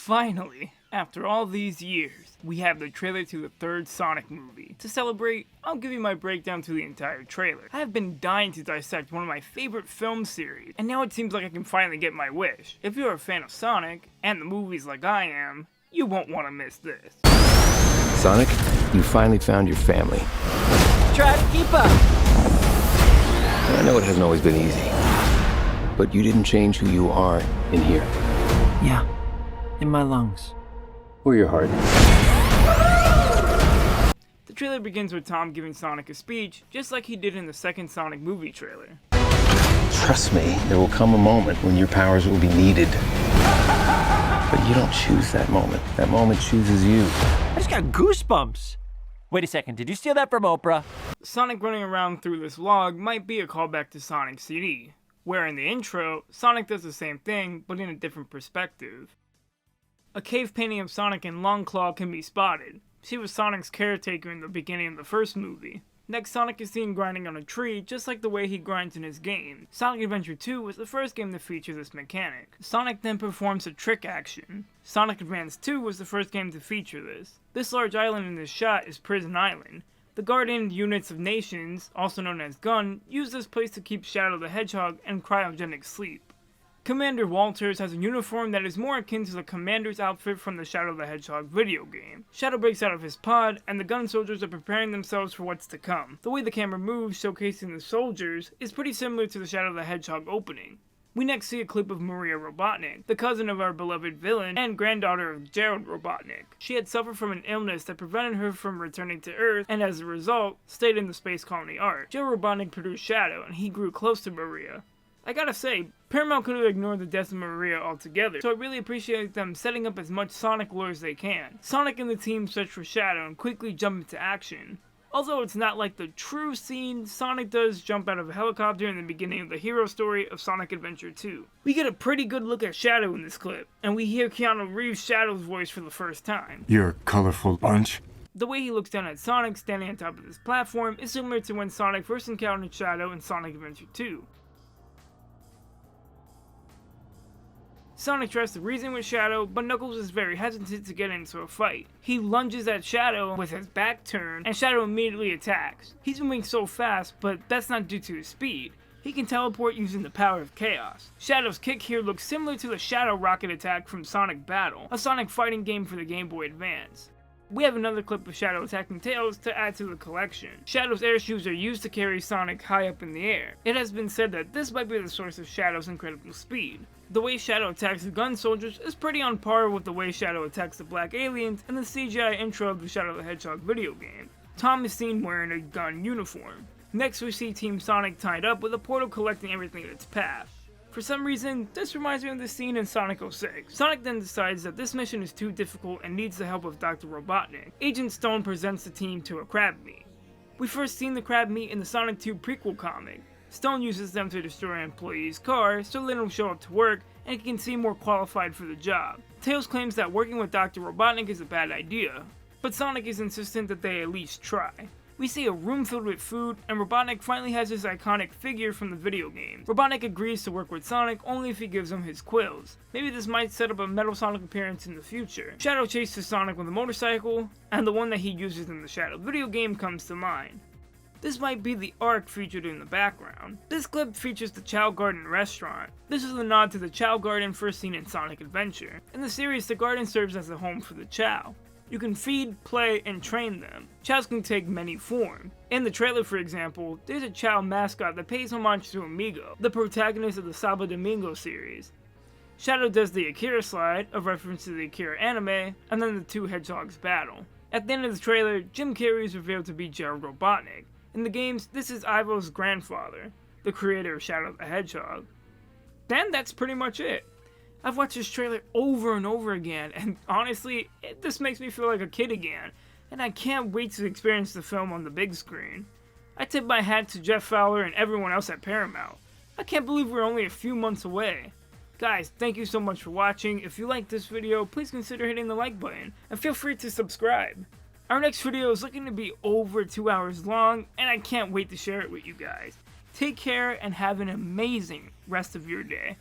Finally, after all these years, we have the trailer to the third Sonic movie. To celebrate, I'll give you my breakdown to the entire trailer. I have been dying to dissect one of my favorite film series, and now it seems like I can finally get my wish. If you're a fan of Sonic, and the movies like I am, you won't want to miss this. Sonic, you finally found your family. Try to keep up. I know it hasn't always been easy, but you didn't change who you are in here. Yeah, in my lungs. Or your heart. The trailer begins with Tom giving Sonic a speech, just like he did in the second Sonic movie trailer. Trust me, there will come a moment when your powers will be needed. But you don't choose that moment. That moment chooses you. I just got goosebumps. Wait a second, did you steal that from Oprah? Sonic running around through this vlog might be a callback to Sonic CD, where in the intro, Sonic does the same thing, but in a different perspective. A cave painting of Sonic and Longclaw can be spotted. She was Sonic's caretaker in the beginning of the first movie. Next, Sonic is seen grinding on a tree, just like the way he grinds in his game. Sonic Adventure 2 was the first game to feature this mechanic. Sonic then performs a trick action. Sonic Advance 2 was the first game to feature this. This large island in this shot is Prison Island. The Guardian Units of Nations, also known as GUN, use this place to keep Shadow the Hedgehog in cryogenic sleep. Commander Walters has a uniform that is more akin to the Commander's outfit from the Shadow the Hedgehog video game. Shadow breaks out of his pod, and the gun soldiers are preparing themselves for what's to come. The way the camera moves, showcasing the soldiers, is pretty similar to the Shadow the Hedgehog opening. We next see a clip of Maria Robotnik, the cousin of our beloved villain and granddaughter of Gerald Robotnik. She had suffered from an illness that prevented her from returning to Earth, and as a result, stayed in the space colony Ark. Gerald Robotnik produced Shadow, and he grew close to Maria. I gotta say, Paramount could have ignored the death of Maria altogether, so I really appreciate them setting up as much Sonic lore as they can. Sonic and the team search for Shadow and quickly jump into action. Although it's not like the true scene, Sonic does jump out of a helicopter in the beginning of the hero story of Sonic Adventure 2. We get a pretty good look at Shadow in this clip, and we hear Keanu Reeves' Shadow's voice for the first time. You're a colorful bunch. The way he looks down at Sonic standing on top of this platform is similar to when Sonic first encountered Shadow in Sonic Adventure 2. Sonic tries to reason with Shadow, but Knuckles is very hesitant to get into a fight. He lunges at Shadow with his back turned, and Shadow immediately attacks. He's moving so fast, but that's not due to his speed. He can teleport using the power of chaos. Shadow's kick here looks similar to the Shadow Rocket attack from Sonic Battle, a Sonic fighting game for the Game Boy Advance. We have another clip of Shadow attacking Tails to add to the collection. Shadow's air shoes are used to carry Sonic high up in the air. It has been said that this might be the source of Shadow's incredible speed. The way Shadow attacks the gun soldiers is pretty on par with the way Shadow attacks the black aliens in the CGI intro of the Shadow the Hedgehog video game. Tom is seen wearing a gun uniform. Next we see Team Sonic tied up with a portal collecting everything in its path. For some reason, this reminds me of the scene in Sonic 06. Sonic then decides that this mission is too difficult and needs the help of Dr. Robotnik. Agent Stone presents the team to a crab meat. We first seen the crab meat in the Sonic 2 prequel comic. Stone uses them to destroy an employee's car so they don't show up to work and he can seem more qualified for the job. Tails claims that working with Dr. Robotnik is a bad idea, but Sonic is insistent that they at least try. We see a room filled with food, and Robotnik finally has his iconic figure from the video game. Robotnik agrees to work with Sonic only if he gives him his quills. Maybe this might set up a Metal Sonic appearance in the future. Shadow chases Sonic with a motorcycle, and the one that he uses in the Shadow video game comes to mind. This might be the Ark featured in the background. This clip features the Chow Garden restaurant. This is a nod to the Chow Garden first seen in Sonic Adventure. In the series, the garden serves as a home for the Chow. You can feed, play, and train them. Chows can take many forms. In the trailer, for example, there's a Chow mascot that pays homage to Amigo, the protagonist of the Saba Domingo series. Shadow does the Akira slide, a reference to the Akira anime, and then the two hedgehogs battle. At the end of the trailer, Jim Carrey is revealed to be Gerald Robotnik. In the games, this is Ivo's grandfather, the creator of Shadow the Hedgehog. Then that's pretty much it. I've watched this trailer over and over again, and honestly, this makes me feel like a kid again, and I can't wait to experience the film on the big screen. I tip my hat to Jeff Fowler and everyone else at Paramount. I can't believe we're only a few months away. Guys, thank you so much for watching. If you liked this video, please consider hitting the like button, and feel free to subscribe. Our next video is looking to be over 2 hours long, and I can't wait to share it with you guys. Take care and have an amazing rest of your day.